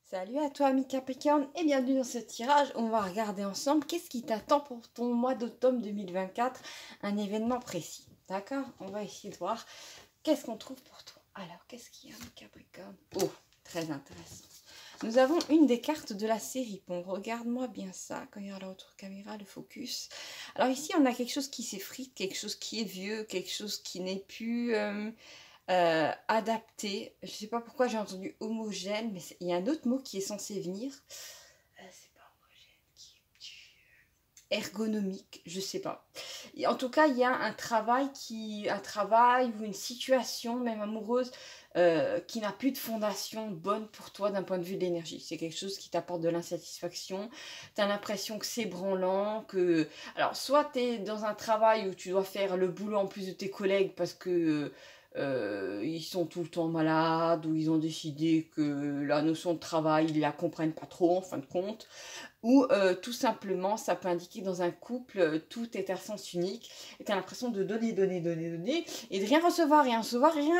Salut à toi ami Capricorne et bienvenue dans ce tirage. On va regarder ensemble qu'est-ce qui t'attend pour ton mois d'octobre 2024, un événement précis. D'accord? On va essayer de voir qu'est-ce qu'on trouve pour toi. Alors, qu'est-ce qu'il y a ami Capricorne? Oh, très intéressant. Nous avons une des cartes de la série. Bon, regarde-moi bien ça quand il y a l'autre caméra, le focus. Alors ici, on a quelque chose qui s'effrite, quelque chose qui est vieux, quelque chose qui n'est plus... adapté. Je sais pas pourquoi j'ai entendu homogène, mais il y a un autre mot qui est censé venir. C'est pas homogène, ergonomique, je sais pas. Et en tout cas, il y a un travail ou une situation, même amoureuse, qui n'a plus de fondation bonne pour toi d'un point de vue de l'énergie. C'est quelque chose qui t'apporte de l'insatisfaction. Tu as l'impression que c'est branlant, que... Alors, soit tu es dans un travail où tu dois faire le boulot en plus de tes collègues parce que ils sont tout le temps malades, ou ils ont décidé que la notion de travail, ils la comprennent pas trop en fin de compte, ou tout simplement ça peut indiquer dans un couple, tout est à sens unique, et tu as l'impression de donner, et de rien recevoir, rien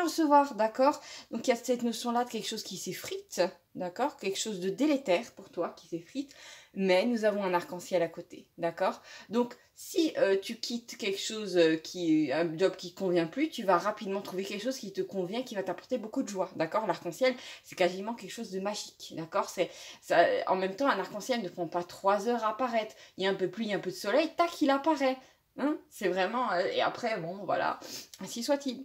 recevoir, d'accord? Donc il y a cette notion-là de quelque chose qui s'effrite, d'accord? Quelque chose de délétère pour toi qui s'effrite, mais nous avons un arc-en-ciel à côté, d'accord? Donc si tu quittes quelque chose un job qui ne convient plus, tu vas rapidement trouver quelque chose qui te convient, qui va t'apporter beaucoup de joie, d'accord? L'arc-en-ciel, c'est quasiment quelque chose de magique, d'accord? En même temps, un arc-en-ciel ne prend pas 3 heures à apparaître. Il y a un peu de pluie, il y a un peu de soleil, tac, il apparaît. Hein, c'est vraiment... et après, bon, voilà, ainsi soit-il.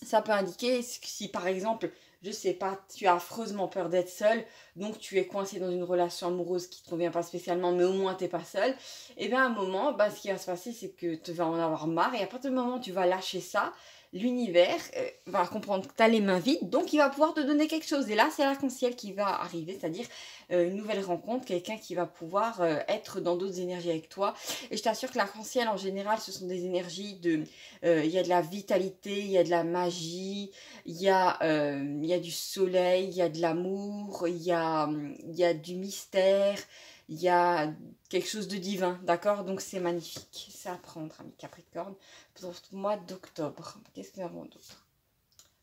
Ça peut indiquer si par exemple, je sais pas, tu as affreusement peur d'être seul, donc tu es coincé dans une relation amoureuse qui te convient pas spécialement, mais au moins t'es pas seul, et bien à un moment, bah, ce qui va se passer, c'est que tu vas en avoir marre, et à partir du moment où tu vas lâcher ça, l'univers va comprendre que tu as les mains vides, donc il va pouvoir te donner quelque chose. Et là, c'est l'arc-en-ciel qui va arriver, c'est-à-dire une nouvelle rencontre, quelqu'un qui va pouvoir être dans d'autres énergies avec toi. Et je t'assure que l'arc-en-ciel, en général, ce sont des énergies de... Il y a de la vitalité, il y a de la magie, il y a du soleil, il y a de l'amour, il y a du mystère, il y a quelque chose de divin, d'accord? Donc c'est magnifique, c'est à prendre, ami Capricorne, pour le mois d'octobre. Qu'est-ce que nous avons d'autre?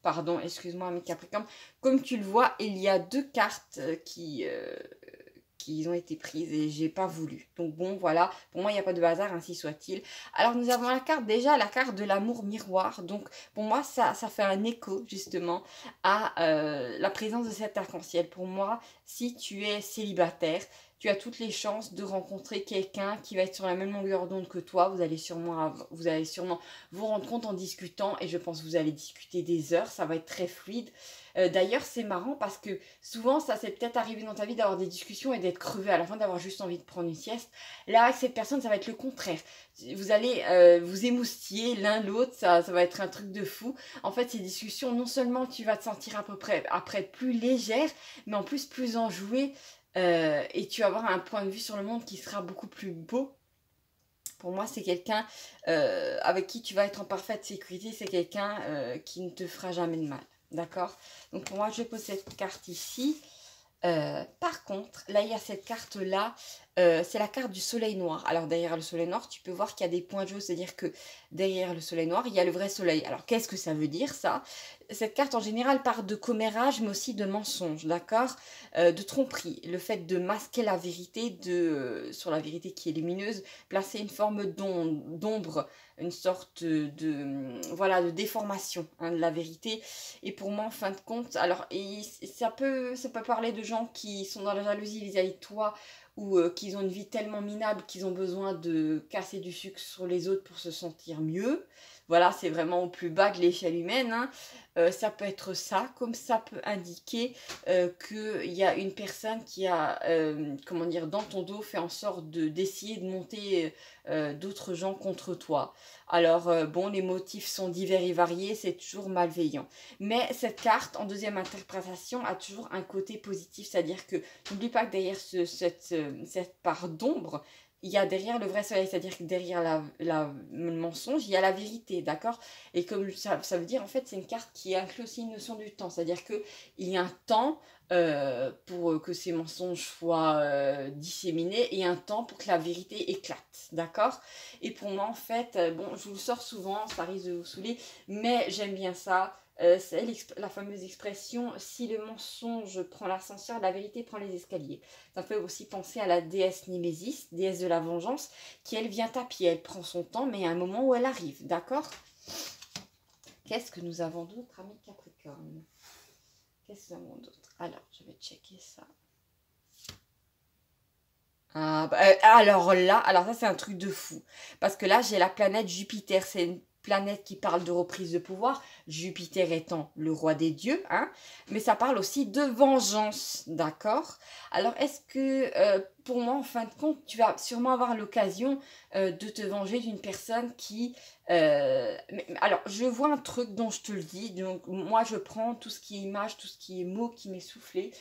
Pardon, excuse-moi, ami Capricorne. Comme tu le vois, il y a deux cartes qui ont été prises et j'ai pas voulu. Donc bon, voilà, pour moi, il n'y a pas de hasard, ainsi soit-il. Alors, nous avons la carte, déjà, la carte de l'amour miroir. Donc, pour moi, ça fait un écho, justement, à la présence de cet arc-en-ciel. Pour moi, si tu es célibataire, tu as toutes les chances de rencontrer quelqu'un qui va être sur la même longueur d'onde que toi. Vous allez sûrement vous rendre compte en discutant, et je pense que vous allez discuter des heures. Ça va être très fluide. D'ailleurs, c'est marrant parce que souvent, ça s'est peut-être arrivé dans ta vie d'avoir des discussions et d'être crevé à la fin, d'avoir juste envie de prendre une sieste. Là, avec cette personne, ça va être le contraire. Vous allez vous émoustiller l'un l'autre, ça va être un truc de fou. En fait, ces discussions, non seulement tu vas te sentir à peu près après plus légère, mais en plus enjouée. Et tu vas avoir un point de vue sur le monde qui sera beaucoup plus beau. Pour moi, c'est quelqu'un avec qui tu vas être en parfaite sécurité. C'est quelqu'un qui ne te fera jamais de mal. D'accord? Donc pour moi, je pose cette carte ici. Par contre, là, il y a cette carte-là, c'est la carte du soleil noir. Alors, derrière le soleil noir, tu peux voir qu'il y a des points jaunes, c'est-à-dire que derrière le soleil noir, il y a le vrai soleil. Alors, qu'est-ce que ça veut dire, ça? Cette carte, en général, parle de commérage, mais aussi de mensonge, d'accord? De tromperie. Le fait de masquer la vérité sur la vérité qui est lumineuse, placer une forme d'ombre, une sorte voilà, de déformation, hein, de la vérité. Et pour moi, en fin de compte, alors, ça peut parler de gens qui sont dans la jalousie vis-à-vis de toi, ou qui ont une vie tellement minable qu'ils ont besoin de casser du sucre sur les autres pour se sentir mieux. Voilà, c'est vraiment au plus bas de l'échelle humaine, hein. Ça peut être ça, comme ça peut indiquer qu'il y a une personne qui a, comment dire, dans ton dos, fait en sorte d'essayer de monter d'autres gens contre toi. Alors, bon, les motifs sont divers et variés, c'est toujours malveillant. Mais cette carte, en deuxième interprétation, a toujours un côté positif, c'est-à-dire que n'oublie pas que derrière cette part d'ombre, il y a derrière le vrai soleil, c'est-à-dire que derrière le mensonge, il y a la vérité, d'accord? Et comme ça veut dire, en fait, c'est une carte qui inclut aussi une notion du temps, c'est-à-dire qu'il y a un temps pour que ces mensonges soient disséminés, et un temps pour que la vérité éclate, d'accord? Et pour moi, en fait, bon, je vous le sors souvent, ça risque de vous saouler, mais j'aime bien ça. c'est la fameuse expression si le mensonge prend l'ascenseur, la vérité prend les escaliers. Ça fait aussi penser à la déesse Némésis, déesse de la vengeance, qui elle vient à pied, elle prend son temps, mais il y a un moment où elle arrive, d'accord? Qu'est-ce que nous avons d'autre, amis Capricorne? Qu'est-ce que nous avons d'autre? Alors, je vais checker ça. Ah, bah, alors ça c'est un truc de fou. Parce que là j'ai la planète Jupiter, c'est une planète qui parle de reprise de pouvoir, Jupiter étant le roi des dieux, hein, mais ça parle aussi de vengeance, d'accord? Alors est-ce que pour moi en fin de compte tu vas sûrement avoir l'occasion de te venger d'une personne qui... alors je vois un truc dont je te le dis, donc moi je prends tout ce qui est image, tout ce qui est mots qui m'est soufflé.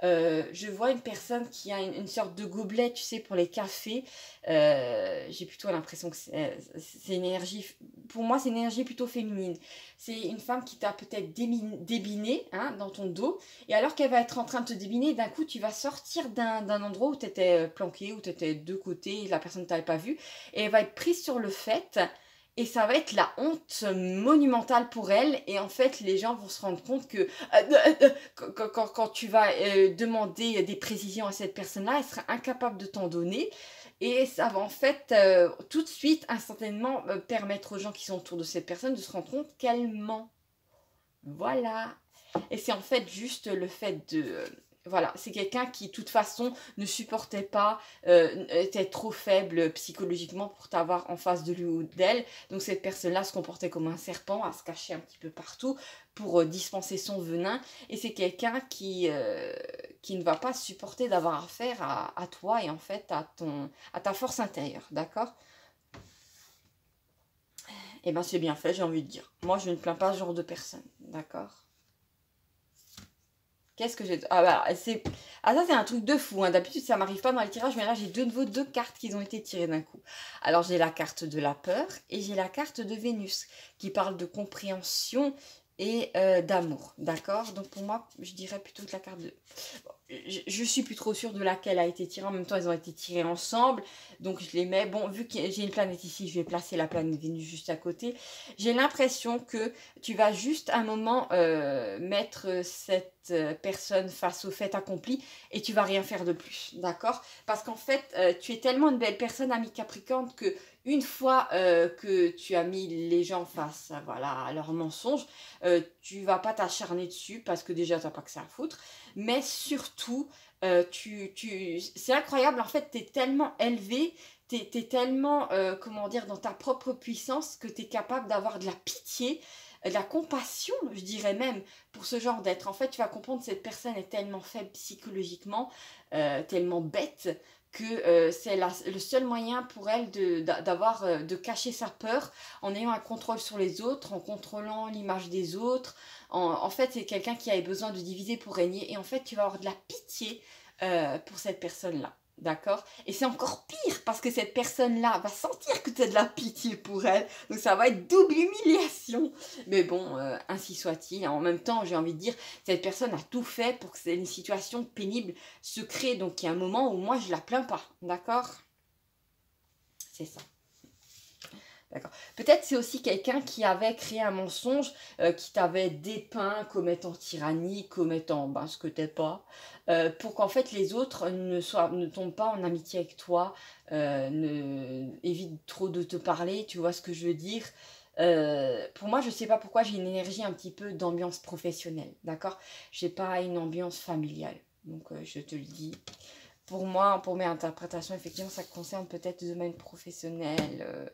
Je vois une personne qui a une sorte de gobelet, tu sais, pour les cafés. J'ai plutôt l'impression que c'est une énergie, pour moi, c'est une énergie plutôt féminine. C'est une femme qui t'a peut-être débiné hein, dans ton dos. Et alors qu'elle va être en train de te débiner, d'un coup, tu vas sortir d'un endroit où tu étais planqué, où tu étais de côté, et la personne ne t'avait pas vu. Et elle va être prise sur le fait. Et ça va être la honte monumentale pour elle. Et en fait, les gens vont se rendre compte que quand tu vas demander des précisions à cette personne-là, elle sera incapable de t'en donner. Et ça va en fait tout de suite, instantanément, permettre aux gens qui sont autour de cette personne de se rendre compte qu'elle ment. Voilà. Et c'est en fait juste le fait de... voilà, c'est quelqu'un qui, de toute façon, ne supportait pas, était trop faible psychologiquement pour t'avoir en face de lui ou d'elle. Donc cette personne-là se comportait comme un serpent, à se cacher un petit peu partout pour dispenser son venin. Et c'est quelqu'un qui ne va pas supporter d'avoir affaire à toi et en fait à ta force intérieure, d'accord? Eh bien c'est bien fait, j'ai envie de dire. Moi, je ne plains pas ce genre de personne, d'accord? Qu'est-ce que j'ai... Ah, bah, ça, c'est un truc de fou. Hein. D'habitude, ça m'arrive pas dans les tirages, mais là, j'ai de nouveau deux cartes qui ont été tirées d'un coup. Alors, j'ai la carte de la peur et j'ai la carte de Vénus qui parle de compréhension et d'amour. D'accord? Donc, pour moi, je dirais plutôt que la carte de... Bon, je suis plus trop sûre de laquelle a été tirée. En même temps, elles ont été tirées ensemble. Donc, je les mets... Bon, vu que j'ai une planète ici, je vais placer la planète Vénus juste à côté. J'ai l'impression que tu vas juste un moment mettre cette personne face au fait accompli et tu vas rien faire de plus, d'accord? Parce qu'en fait, tu es tellement une belle personne, ami Capricorne, que une fois que tu as mis les gens face voilà, à leurs mensonges, tu vas pas t'acharner dessus parce que déjà, tu n'as pas que ça à foutre. Mais surtout, c'est incroyable, en fait, tu es tellement élevé, tu es tellement, comment dire, dans ta propre puissance que tu es capable d'avoir de la pitié, de la compassion, je dirais même, pour ce genre d'être. En fait, tu vas comprendre que cette personne est tellement faible psychologiquement, tellement bête, que c'est le seul moyen pour elle de cacher sa peur en ayant un contrôle sur les autres, en contrôlant l'image des autres. En fait, c'est quelqu'un qui avait besoin de diviser pour régner. Et en fait, tu vas avoir de la pitié pour cette personne-là. D'accord? Et c'est encore pire parce que cette personne-là va sentir que tu as de la pitié pour elle. Donc ça va être double humiliation. Mais bon, ainsi soit-il. En même temps, j'ai envie de dire, cette personne a tout fait pour que une situation pénible se crée. Donc il y a un moment où moi, je la plains pas. D'accord? C'est ça. D'accord. Peut-être c'est aussi quelqu'un qui avait créé un mensonge, qui t'avait dépeint comme étant tyrannique, comme étant ben, ce que t'es pas, pour qu'en fait les autres ne tombent pas en amitié avec toi, évitent trop de te parler, tu vois ce que je veux dire. Pour moi, je sais pas pourquoi j'ai une énergie un petit peu d'ambiance professionnelle, d'accord? J'ai pas une ambiance familiale, donc je te le dis. Pour moi, pour mes interprétations, effectivement, ça concerne peut-être le domaine professionnel.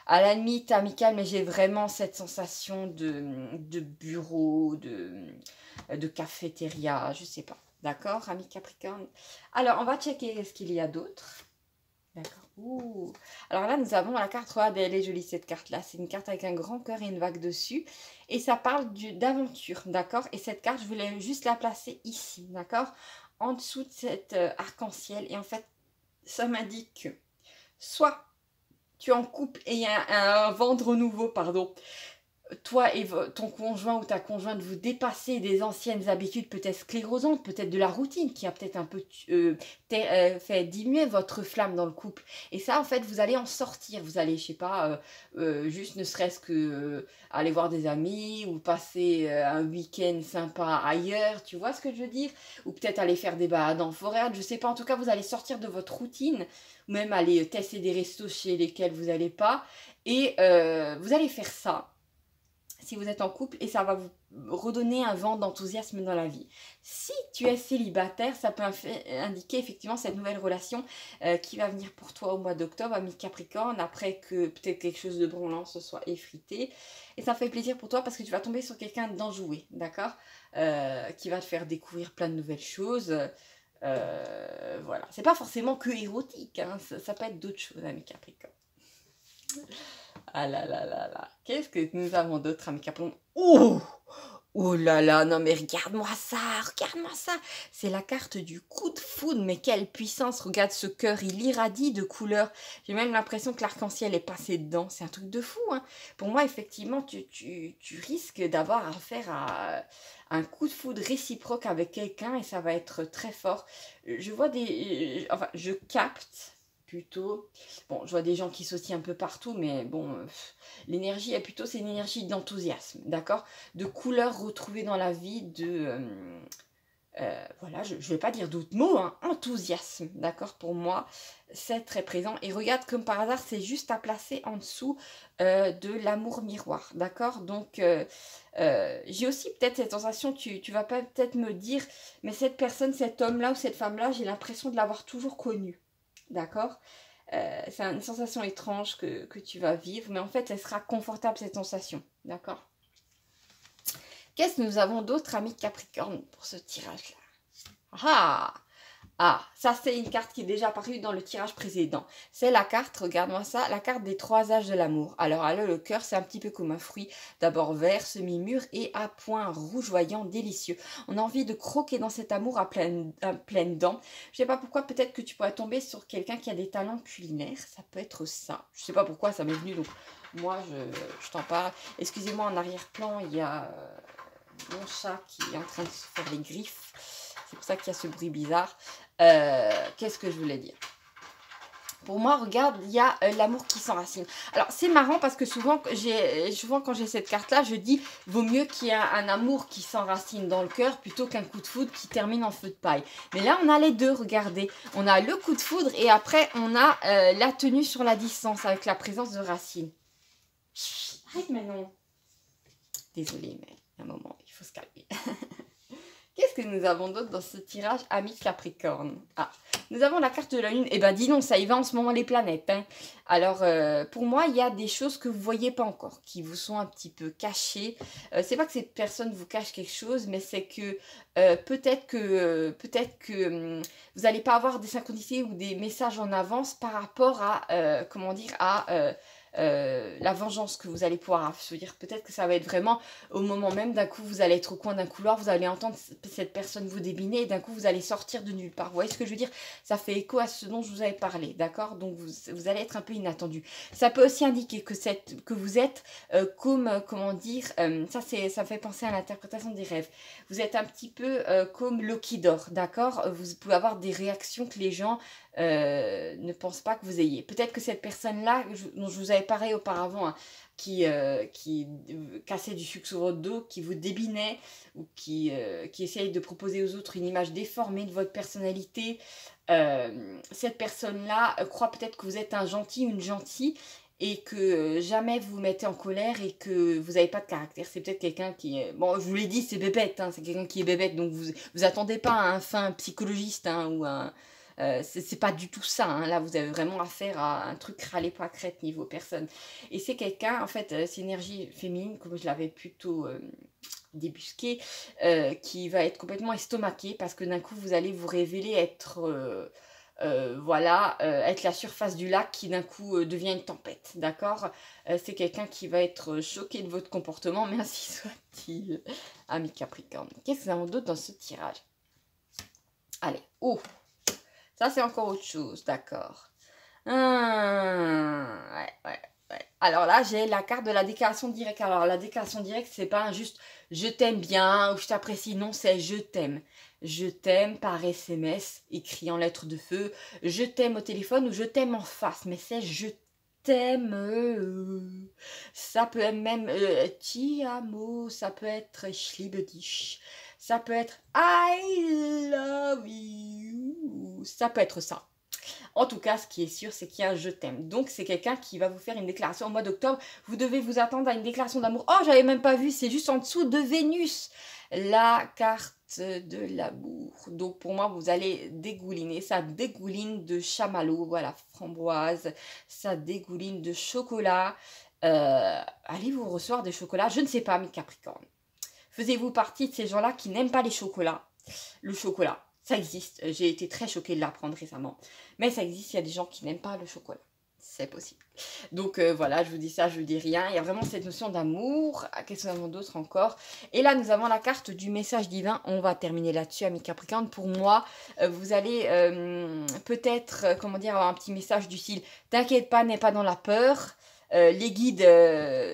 À la limite amicale, mais j'ai vraiment cette sensation de bureau, de cafétéria, je sais pas. D'accord, ami Capricorne? Alors, on va checker ce qu'il y a d'autre. D'accord. Ouh. Alors là, nous avons la carte, regarde, elle est jolie cette carte-là. C'est une carte avec un grand cœur et une vague dessus. Et ça parle d'aventure, d'accord? Et cette carte, je voulais juste la placer ici, d'accord? En dessous de cet arc-en-ciel. Et en fait, ça m'indique que soit tu es en couple et il y a un vent de renouveau, pardon. toi et ton conjoint ou ta conjointe, vous dépassez des anciennes habitudes peut-être sclérosantes, peut-être de la routine qui a peut-être un peu fait diminuer votre flamme dans le couple. Et ça, en fait, vous allez en sortir. Vous allez, je sais pas, juste ne serait-ce que aller voir des amis ou passer un week-end sympa ailleurs, tu vois ce que je veux dire? Ou peut-être aller faire des balades en forêt, je sais pas. En tout cas, vous allez sortir de votre routine, ou même aller tester des restos chez lesquels vous n'allez pas. Et vous allez faire ça si vous êtes en couple et ça va vous redonner un vent d'enthousiasme dans la vie. Si tu es célibataire, ça peut indiquer effectivement cette nouvelle relation qui va venir pour toi au mois d'octobre, ami Capricorne, après que peut-être quelque chose de brûlant se soit effrité. Et ça fait plaisir pour toi parce que tu vas tomber sur quelqu'un d'enjoué, d'accord, qui va te faire découvrir plein de nouvelles choses. Voilà, c'est pas forcément que érotique, hein. Ça peut être d'autres choses, ami Capricorne. Ah là là là là. Qu'est-ce que nous avons d'autre, ami Capricorne? Oh! Oh là là, non mais regarde-moi ça, regarde-moi ça. C'est la carte du coup de foudre, mais quelle puissance. Regarde ce cœur, il irradie de couleurs. J'ai même l'impression que l'arc-en-ciel est passé dedans. C'est un truc de fou, hein. Pour moi, effectivement, tu risques d'avoir affaire à un coup de foudre réciproque avec quelqu'un et ça va être très fort. Je vois enfin, je capte plutôt. Bon, je vois des gens qui sautillent un peu partout, mais bon, l'énergie est plutôt, c'est une énergie d'enthousiasme, d'accord? De couleurs retrouvées dans la vie, voilà, je ne vais pas dire d'autres mots, hein, enthousiasme, d'accord? Pour moi, c'est très présent. Et regarde, comme par hasard, c'est juste à placer en dessous de l'amour miroir, d'accord? Donc, j'ai aussi peut-être cette sensation, tu vas peut-être me dire, mais cette personne, cet homme-là ou cette femme-là, j'ai l'impression de l'avoir toujours connu. D'accord? C'est une sensation étrange que tu vas vivre, mais en fait, elle sera confortable, cette sensation. D'accord? Qu'est-ce que nous avons d'autre, amis Capricorne, pour ce tirage-là? Ah! Ah, ça c'est une carte qui est déjà apparue dans le tirage précédent. C'est la carte, regarde-moi ça, la carte des 3 âges de l'amour. Alors là, le cœur, c'est un petit peu comme un fruit, d'abord vert, semi-mûr et à point rougeoyant, délicieux. On a envie de croquer dans cet amour à pleines dents. Je sais pas pourquoi, peut-être que tu pourrais tomber sur quelqu'un qui a des talents culinaires. Ça peut être ça. Je sais pas pourquoi, ça m'est venu, donc moi, je t'en parle. Excusez-moi, en arrière-plan, il y a mon chat qui est en train de se faire les griffes. C'est pour ça qu'il y a ce bruit bizarre. Qu'est-ce que je voulais dire? Pour moi, regarde, il y a l'amour qui s'enracine. Alors, c'est marrant parce que souvent quand j'ai cette carte-là, je dis vaut mieux qu'il y ait un amour qui s'enracine dans le cœur plutôt qu'un coup de foudre qui termine en feu de paille. Mais là, on a les deux, regardez. On a le coup de foudre et après, on a la tenue sur la distance avec la présence de racines. Arrête maintenant. Désolée, mais à un moment, il faut se calmer. Qu'est-ce que nous avons d'autre dans ce tirage, ami Capricorne? Ah, nous avons la carte de la Lune. Eh ben dis donc, ça y va en ce moment les planètes, hein. Alors, pour moi, il y a des choses que vous ne voyez pas encore, qui vous sont un petit peu cachées. C'est pas que cette personne vous cache quelque chose, mais c'est que peut-être que vous n'allez pas avoir des synchronicités ou des messages en avance par rapport à, comment dire, à la vengeance que vous allez pouvoir. Je veux dire, peut-être que ça va être vraiment au moment même, d'un coup, vous allez être au coin d'un couloir, vous allez entendre cette personne vous débiner et d'un coup, vous allez sortir de nulle part. Vous voyez ce que je veux dire? Ça fait écho à ce dont je vous avais parlé, d'accord? Donc, vous allez être un peu inattendu. Ça peut aussi indiquer que vous êtes comment dire, ça fait penser à l'interprétation des rêves. Vous êtes un petit peu comme l'eau qui dort, d'accord? Vous pouvez avoir des réactions que les gens ne pensent pas que vous ayez. Peut-être que cette personne-là, dont je vous avais parlé auparavant, hein, qui cassait du sucre sur votre dos, qui vous débinait ou qui essaye de proposer aux autres une image déformée de votre personnalité, cette personne-là croit peut-être que vous êtes un gentil ou une gentille et que jamais vous vous mettez en colère et que vous n'avez pas de caractère. C'est peut-être quelqu'un qui est... Bon, je vous l'ai dit, c'est bébête, hein, c'est quelqu'un qui est bébête, donc vous attendez pas à un fin psychologiste hein, ou un... c'est pas du tout ça, hein. Là vous avez vraiment affaire à un truc râler pas crête niveau personne. Et c'est quelqu'un, en fait, c'est énergie féminine, comme je l'avais plutôt débusqué, qui va être complètement estomaqué parce que d'un coup vous allez vous révéler être... voilà, être la surface du lac qui d'un coup devient une tempête, d'accord? C'est quelqu'un qui va être choqué de votre comportement, mais ainsi soit-il, ami Capricorne. Qu'est-ce que nous avons d'autre dans ce tirage? Allez, oh! Ça, c'est encore autre chose, d'accord. Ouais. Alors là, j'ai la carte de la déclaration directe. Alors la déclaration directe, c'est pas juste je t'aime bien ou je t'apprécie. Non, c'est je t'aime. Je t'aime par SMS, écrit en lettres de feu. Je t'aime au téléphone ou je t'aime en face. Mais c'est je t'aime. Ça peut être même ti amo. Ça peut être ich liebe dich. Ça peut être I love you. Ça peut être ça. En tout cas, ce qui est sûr, c'est qu'il y a un je t'aime. Donc, c'est quelqu'un qui va vous faire une déclaration au mois d'octobre. Vous devez vous attendre à une déclaration d'amour. Oh, j'avais même pas vu, c'est juste en dessous de Vénus. La carte de l'amour. Donc, pour moi, vous allez dégouliner. Ça dégouline de chamallow, voilà, framboise. Ça dégouline de chocolat. Allez vous recevoir des chocolats. Je ne sais pas, mes Capricornes. Faisiez-vous partie de ces gens-là qui n'aiment pas les chocolats? Le chocolat. Ça existe. J'ai été très choquée de l'apprendre récemment. Mais ça existe, il y a des gens qui n'aiment pas le chocolat. C'est possible. Donc voilà, je vous dis ça, je vous dis rien. Il y a vraiment cette notion d'amour. Qu'est-ce que nous avons d'autre encore? Et là, nous avons la carte du message divin. On va terminer là-dessus, amis Capricorne. Pour moi, vous allez peut-être, comment dire, avoir un petit message du style « T'inquiète pas, n'aie pas dans la peur ». Les guides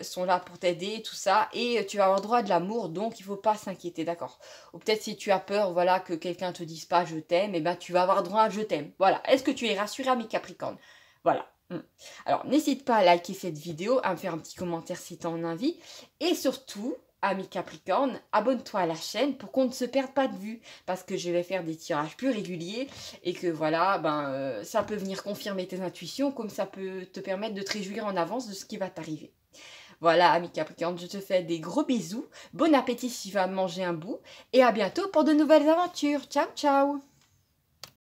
sont là pour t'aider, tout ça, et tu vas avoir droit à de l'amour, donc il ne faut pas s'inquiéter, d'accord? Ou peut-être si tu as peur, voilà, que quelqu'un te dise pas je t'aime, et ben tu vas avoir droit à je t'aime. Voilà. Est-ce que tu es rassuré, ami Capricorne? Voilà. Alors, n'hésite pas à liker cette vidéo, à me faire un petit commentaire si tu en as envie, et surtout, ami Capricorne, abonne-toi à la chaîne pour qu'on ne se perde pas de vue, parce que je vais faire des tirages plus réguliers, et que voilà, ça peut venir confirmer tes intuitions, comme ça peut te permettre de te réjouir en avance de ce qui va t'arriver. Voilà, ami Capricorne, je te fais des gros bisous, bon appétit si tu vas manger un bout, et à bientôt pour de nouvelles aventures. Ciao, ciao!